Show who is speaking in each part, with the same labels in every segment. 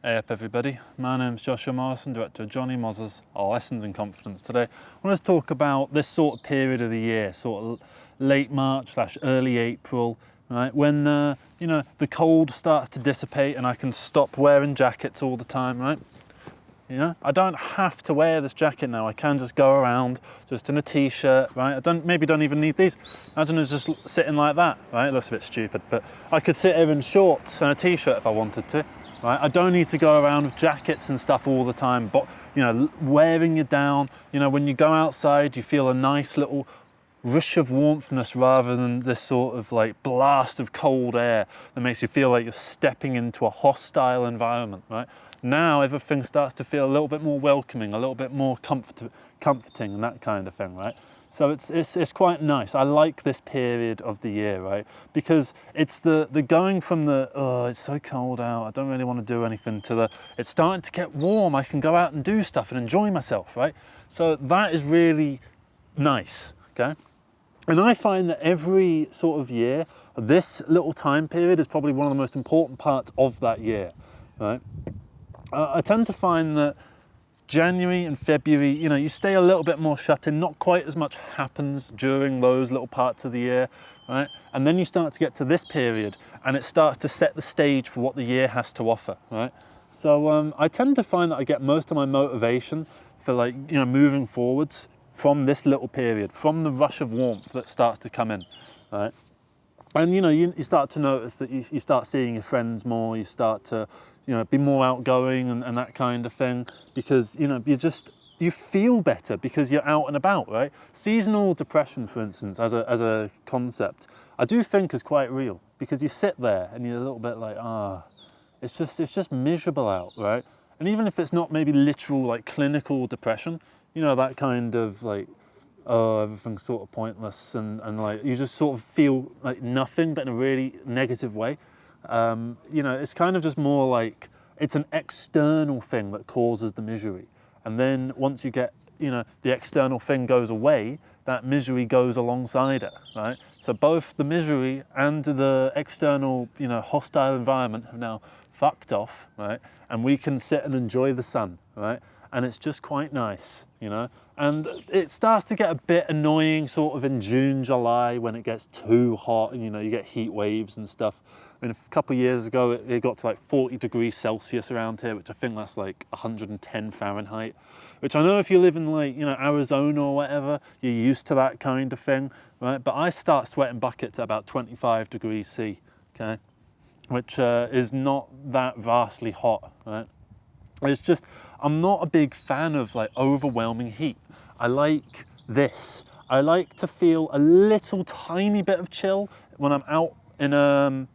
Speaker 1: Hey up everybody, my name's Joshua Morrison, director of Johnny Moz's Lessons in Confidence. Today I want to talk about this sort of period of the year, sort of late March / early April, right? When the cold starts to dissipate and I can stop wearing jackets all the time, right? I don't have to wear this jacket now. I can just go around just in a t-shirt, right? Maybe don't even need these. Imagine it's just sitting like that, right? It looks a bit stupid, but I could sit here in shorts and a t-shirt if I wanted to. Right? I don't need to go around with jackets and stuff all the time, but wearing you down. When you go outside, you feel a nice little rush of warmthness rather than this sort of like blast of cold air that makes you feel like you're stepping into a hostile environment, right? Now everything starts to feel a little bit more welcoming, a little bit more comforting and that kind of thing, right? So it's quite nice. I like this period of the year, right? Because it's the going from it's so cold out, I don't really want to do anything, to it's starting to get warm, I can go out and do stuff and enjoy myself, right? So that is really nice, okay? And I find that every sort of year, this little time period is probably one of the most important parts of that year, right? I tend to find that January and February, you stay a little bit more shut in, not quite as much happens during those little parts of the year, right? And then you start to get to this period and it starts to set the stage for what the year has to offer, right? So I tend to find that I get most of my motivation for moving forwards from this little period, from the rush of warmth that starts to come in, right? And you start to notice that you start seeing your friends more, you start to be more outgoing and that kind of thing, because you feel better because you're out and about, right? Seasonal depression, for instance, as a concept, I do think is quite real, because you sit there and you're a little bit like, it's just miserable out, right? And even if it's not maybe literal like clinical depression, that kind of like, everything's sort of pointless and like you just sort of feel like nothing, but in a really negative way. It's kind of just more like it's an external thing that causes the misery, and then once you get the external thing goes away, that misery goes alongside it, right? So both the misery and the external hostile environment have now fucked off, right? And we can sit and enjoy the sun, right? And it's just quite nice, and it starts to get a bit annoying sort of in June, July, when it gets too hot and you get heat waves and stuff. I mean, a couple of years ago it got to like 40 degrees Celsius around here, which I think that's like 110 Fahrenheit, which I know if you live in like Arizona or whatever, you're used to that kind of thing, right? But I start sweating buckets at about 25 degrees C, okay, which is not that vastly hot, right? It's just, I'm not a big fan of like overwhelming heat. I like this. I like to feel a little tiny bit of chill when I'm out in a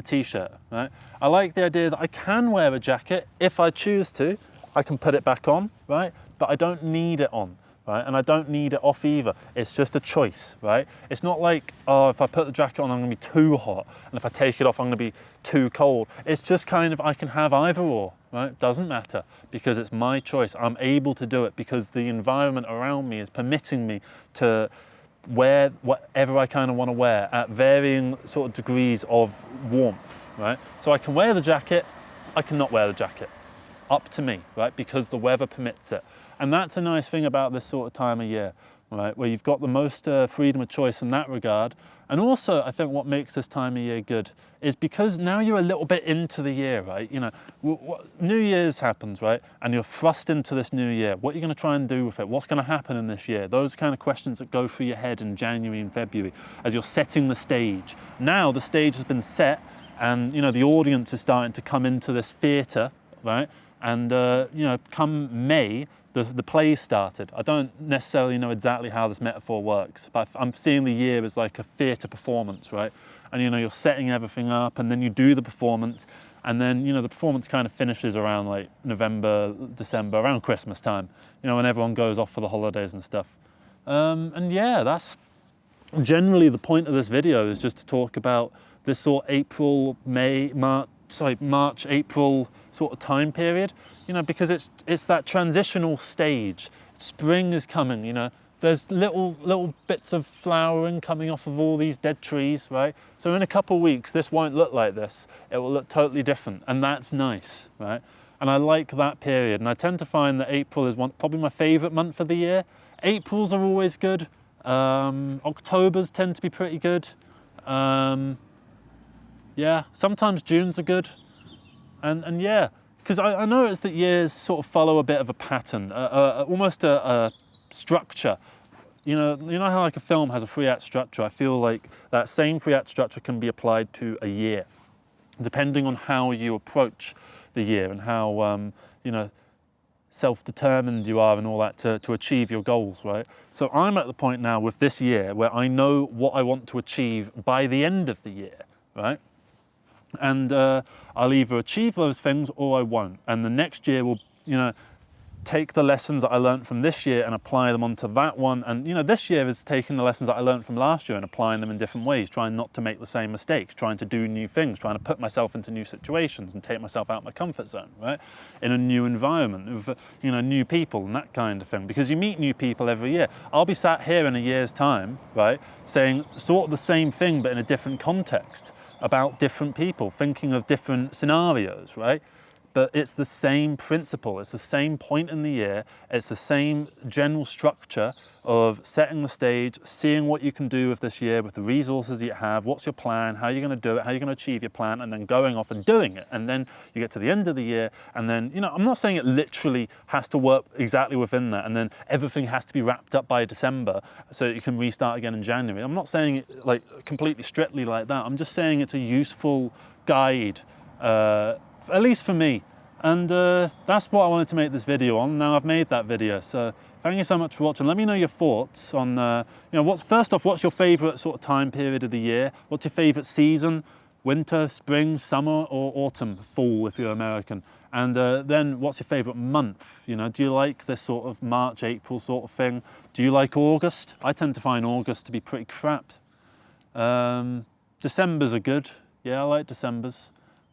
Speaker 1: t-shirt, right? I like the idea that I can wear a jacket if I choose to. I can put it back on, right? But I don't need it on, right? And I don't need it off either. It's just a choice, right? It's not like, if I put the jacket on, I'm gonna be too hot, and if I take it off, I'm gonna be too cold. It's just kind of, I can have either or, right? Doesn't matter, because it's my choice. I'm able to do it because the environment around me is permitting me to wear whatever I kind of want to wear at varying sort of degrees of warmth, right? So I can wear the jacket, I cannot wear the jacket. Up to me, right? Because the weather permits it. And that's a nice thing about this sort of time of year, right? Where you've got the most freedom of choice in that regard. And also, I think what makes this time of year good is because now you're a little bit into the year, right? New Year's happens, right? And you're thrust into this new year. What are you going to try and do with it? What's going to happen in this year? Those kind of questions that go through your head in January and February as you're setting the stage. Now the stage has been set, and the audience is starting to come into this theatre, right? And come May, the play started. I don't necessarily know exactly how this metaphor works, but I'm seeing the year as like a theatre performance, right? And you're setting everything up, and then you do the performance, and then the performance kind of finishes around like November, December, around Christmas time, when everyone goes off for the holidays and stuff. And yeah, that's generally the point of this video, is just to talk about this sort of March, April sort of time period, because it's that transitional stage. Spring is coming, there's little bits of flowering coming off of all these dead trees, right? So in a couple of weeks, this won't look like this. It will look totally different, and that's nice, right? And I like that period. And I tend to find that April is probably my favorite month of the year. Aprils are always good. Octobers tend to be pretty good. Yeah, sometimes Junes are good. And yeah, because I noticed that years sort of follow a bit of a pattern, almost a structure. You know how like a film has a 3-act structure? I feel like that same 3-act structure can be applied to a year, depending on how you approach the year and how self-determined you are and all that to achieve your goals, right? So I'm at the point now with this year where I know what I want to achieve by the end of the year, right? And I'll either achieve those things or I won't. And the next year will, take the lessons that I learned from this year and apply them onto that one. And this year is taking the lessons that I learned from last year and applying them in different ways, trying not to make the same mistakes, trying to do new things, trying to put myself into new situations and take myself out of my comfort zone, right? In a new environment with, new people and that kind of thing. Because you meet new people every year. I'll be sat here in a year's time, right, saying sort of the same thing but in a different context about different people, thinking of different scenarios, right? But it's the same principle, it's the same point in the year, it's the same general structure of setting the stage, seeing what you can do with this year, with the resources you have, what's your plan, how you're going to do it, how you're going to achieve your plan, and then going off and doing it. And then you get to the end of the year, and then, I'm not saying it literally has to work exactly within that, and then everything has to be wrapped up by December so that you can restart again in January. I'm not saying it like completely strictly like that. I'm just saying it's a useful guide, at least for me. And that's what I wanted to make this video on. Now I've made that video, so thank you so much for watching. Let me know your thoughts on, first off, what's your favorite sort of time period of the year? What's your favorite season? Winter, spring, summer, or autumn, fall if you're American? And then what's your favorite month? Do you like this sort of March, April sort of thing? Do you like August? I tend to find August to be pretty crap. Decembers are good. Yeah, I like Decembers.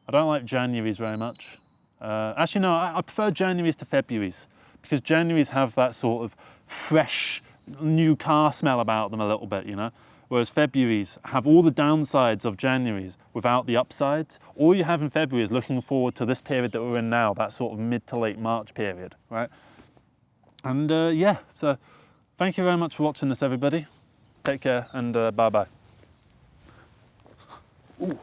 Speaker 1: I don't like Januaries very much. Actually, no, I prefer Januaries to Februaries because Januaries have that sort of fresh, new car smell about them a little bit, whereas Februaries have all the downsides of Januaries without the upsides. All you have in February is looking forward to this period that we're in now, that sort of mid to late March period, right? And yeah, so thank you very much for watching this, everybody. Take care and bye-bye. Ooh.